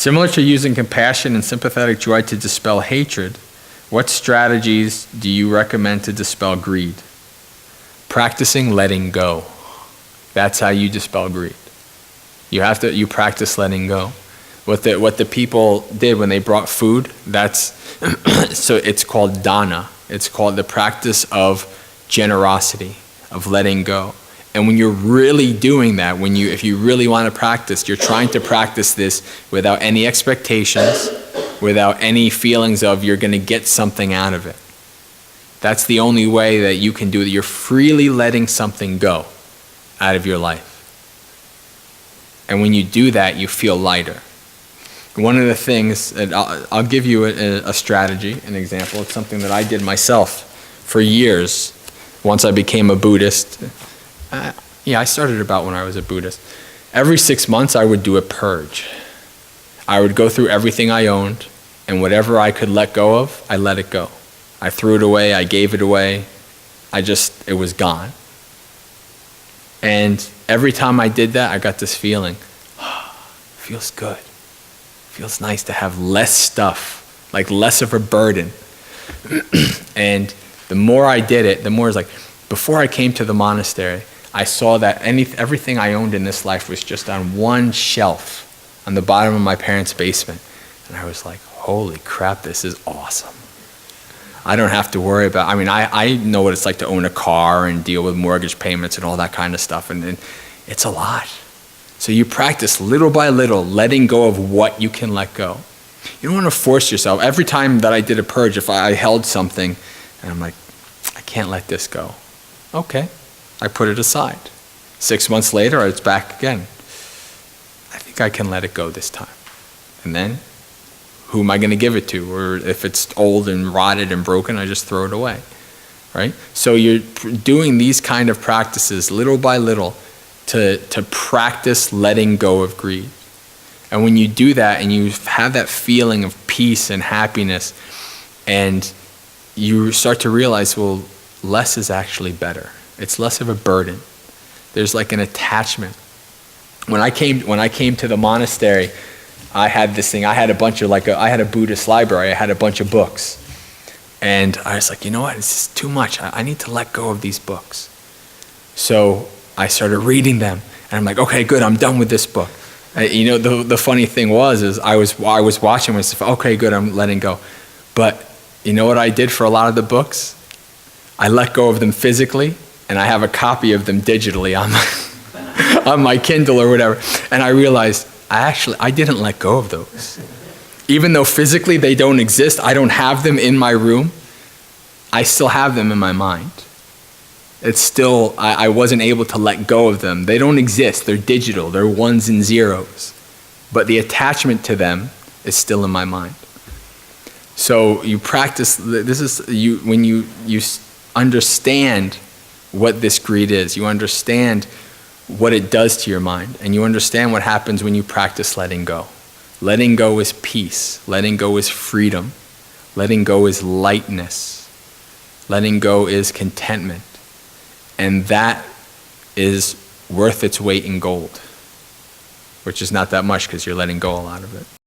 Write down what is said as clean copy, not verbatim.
Similar to using compassion and sympathetic joy to dispel hatred, what strategies do you recommend to dispel greed? Practicing letting go. That's how you dispel greed. You practice letting go. What the people did when they brought food, so it's called dana. It's called the practice of generosity, of letting go. And when you're really doing that, if you really want to practice, you're trying to practice this without any expectations, without any feelings of you're going to get something out of it. That's the only way that you can do it. You're freely letting something go out of your life. And when you do that, you feel lighter. One of the things, I'll give you a strategy, an example. It's something that I did myself for years once I became a Buddhist. I started about when I was a Buddhist. Every 6 months I would do a purge. I would go through everything I owned, and whatever I could let go of, I let it go. I threw it away, I gave it away, it was gone. And every time I did that, I got this feeling, feels good. Feels nice to have less stuff, like less of a burden. And the more I did it, the more it's like, before I came to the monastery, I saw that everything I owned in this life was just on one shelf on the bottom of my parents' basement. And I was like, holy crap, this is awesome. I don't have to worry about, I know what it's like to own a car and deal with mortgage payments and all that kind of stuff. And it's a lot. So you practice little by little, letting go of what you can let go. You don't want to force yourself. Every time that I did a purge, if I held something, and I'm like, I can't let this go. Okay, I put it aside. 6 months later, it's back again. I think I can let it go this time. And then, who am I going to give it to? Or if it's old and rotted and broken, I just throw it away, right? So you're doing these kind of practices little by little to practice letting go of greed. And when you do that and you have that feeling of peace and happiness, and you start to realize, well, less is actually better. It's less of a burden. There's like an attachment. When I came to the monastery, I had this thing. I had a bunch of I had a Buddhist library. I had a bunch of books, and I was like, you know what? This is too much. I need to let go of these books. So I started reading them, and I'm like, okay, good. I'm done with this book. The funny thing is I was watching myself. Okay, good. I'm letting go. But you know what I did for a lot of the books? I let go of them physically, and I have a copy of them digitally on my Kindle or whatever. And I realized I didn't let go of those. Even though physically they don't exist, I don't have them in my room, I still have them in my mind. It's still, I wasn't able to let go of them. They don't exist, they're digital, they're ones and zeros. But the attachment to them is still in my mind. So you practice, when you understand what this greed is, you understand what it does to your mind, and you understand what happens when you practice letting go. Letting go is peace. Letting go is freedom. Letting go is lightness. Letting go is contentment. And that is worth its weight in gold, which is not that much because you're letting go a lot of it.